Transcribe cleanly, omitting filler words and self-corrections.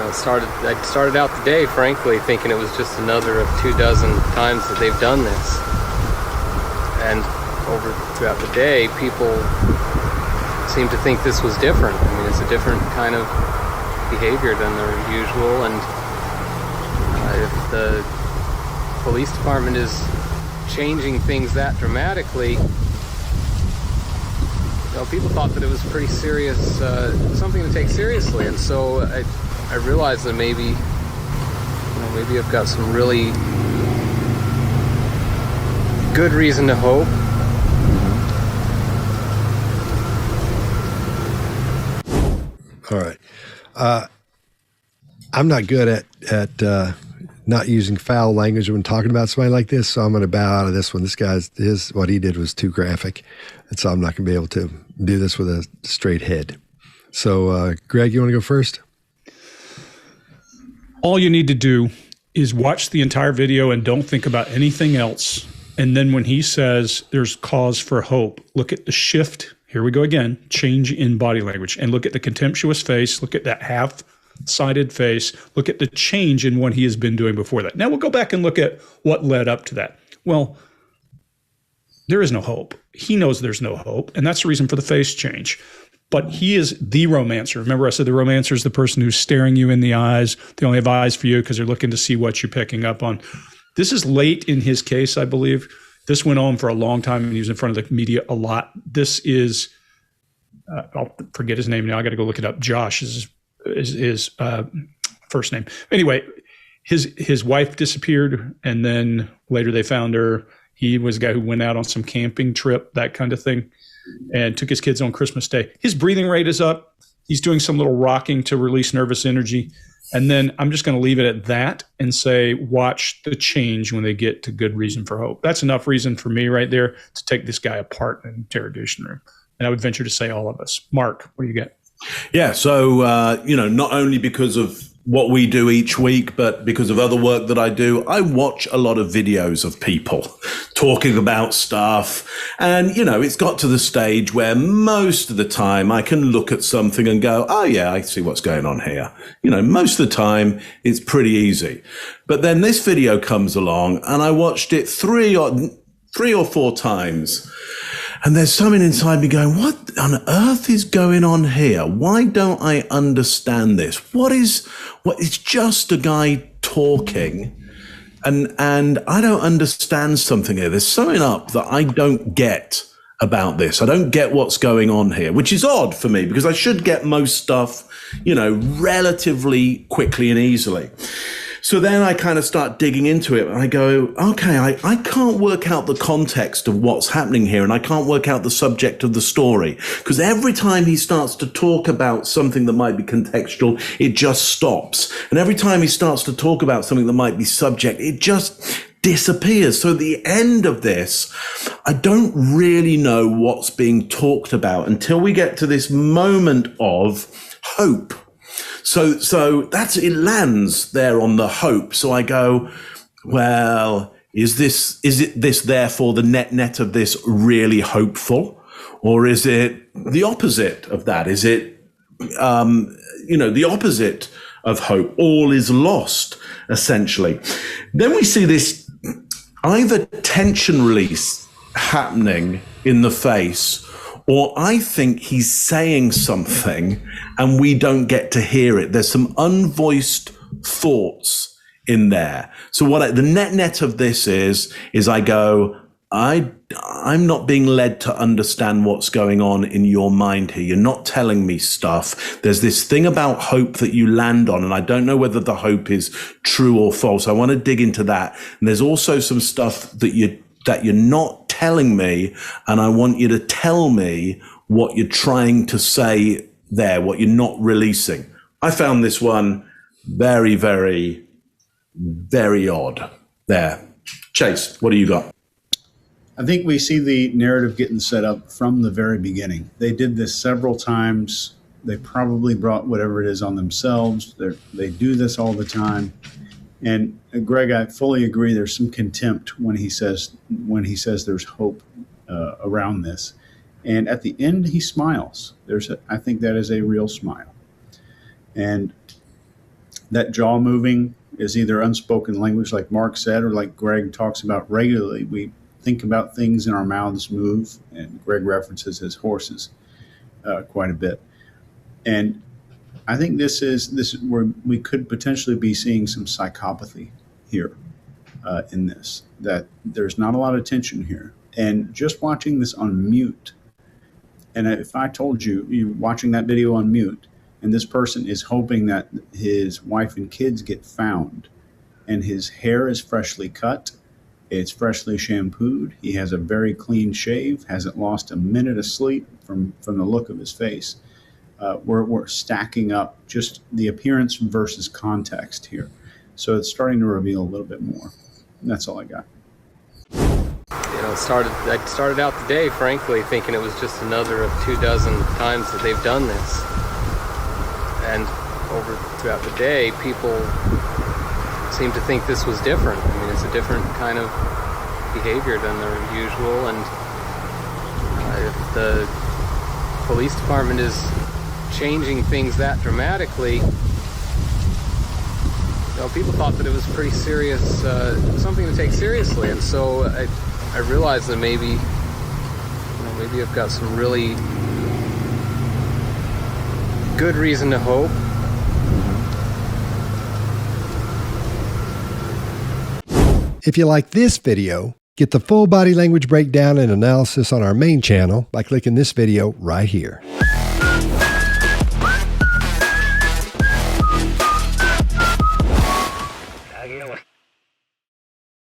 I started out the day, frankly, thinking it was just another of 24 times that they've done this. And throughout the day, people seem to think this was different. I mean, it's a different kind of behavior than their usual, and if the police department is changing things that dramatically, people thought that it was pretty serious, something to take seriously, and so I realized that maybe I've got some really good reason to hope. All right. I'm not good at not using foul language when talking about somebody like this, so I'm going to bow out of this one. This guy's what he did was too graphic, and so I'm not going to be able to do this with a straight head. So, Greg, you want to go first? All you need to do is watch the entire video and don't think about anything else. And then when he says there's cause for hope, look at the shift. Here we go again, change in body language. And look at the contemptuous face. Look at that half-sided face. Look at the change in what he has been doing before that. Now we'll go back and look at what led up to that. Well, there is no hope. He knows there's no hope, and that's the reason for the face change. But he is the romancer. Remember I said the romancer is the person who's staring you in the eyes. They only have eyes for you because they're looking to see what you're picking up on. This is late in his case, I believe. This went on for a long time, and he was in front of the media a lot. This is, I'll forget his name now. I got to go look it up. Josh is his first name. Anyway, his wife disappeared, and then later they found her. He was a guy who went out on some camping trip, that kind of thing, and took his kids on Christmas Day. His breathing rate is up. He's doing some little rocking to release nervous energy. And then I'm just going to leave it at that and say, watch the change when they get to good reason for hope. That's enough reason for me right there to take this guy apart in an interrogation room. And I would venture to say all of us. Mark, what do you get? Yeah, so, not only because of what we do each week, but because of other work that I do, I watch a lot of videos of people talking about stuff. And, it's got to the stage where most of the time I can look at something and go, oh, yeah, I see what's going on here. Most of the time it's pretty easy. But then this video comes along and I watched it three or four times. And there's something inside me going, what on earth is going on here? Why don't I understand this? It's just a guy talking and I don't understand something here. There's something up that I don't get about this. I don't get what's going on here, which is odd for me because I should get most stuff, relatively quickly and easily. So then I kind of start digging into it and I go, okay, I can't work out the context of what's happening here and I can't work out the subject of the story because every time he starts to talk about something that might be contextual, it just stops. And every time he starts to talk about something that might be subject, it just disappears. So at the end of this, I don't really know what's being talked about until we get to this moment of hope. So it lands there on the hope. So I go, well, is it therefore the net of this really hopeful? Or is it the opposite of that? Is it, the opposite of hope? All is lost, essentially. Then we see this either tension release happening in the face, or I think he's saying something and we don't get to hear it. There's some unvoiced thoughts in there. So the net of this is I go, I'm not being led to understand what's going on in your mind here. You're not telling me stuff. There's this thing about hope that you land on, and I don't know whether the hope is true or false. I want to dig into that. And there's also some stuff that you're not telling me, and I want you to tell me what you're trying to say there, what you're not releasing. I found this one very, very, very odd there. Chase, what do you got? I think we see the narrative getting set up from the very beginning. They did this several times. They probably brought whatever it is on themselves. They do this all the time. And Greg, I fully agree. There's some contempt when he says there's hope around this. And at the end, he smiles. I think that is a real smile. And that jaw moving is either unspoken language, like Mark said, or like Greg talks about regularly. We think about things and our mouths move, and Greg references his horses quite a bit. And I think this is where we could potentially be seeing some psychopathy here in this, that there's not a lot of tension here. And just watching this on mute, and if I told you, you're watching that video on mute, and this person is hoping that his wife and kids get found, and his hair is freshly cut, it's freshly shampooed, he has a very clean shave, hasn't lost a minute of sleep from the look of his face. We're stacking up just the appearance versus context here. So it's starting to reveal a little bit more. And that's all I got. I started out the day, frankly, thinking it was just another of 24 times that they've done this. And throughout the day, people seem to think this was different. I mean, it's a different kind of behavior than their usual. And if the police department is changing things that dramatically, people thought that it was pretty serious, something to take seriously. And so I realized that maybe I've got some really good reason to hope. If you like this video, get the full body language breakdown and analysis on our main channel by clicking this video right here.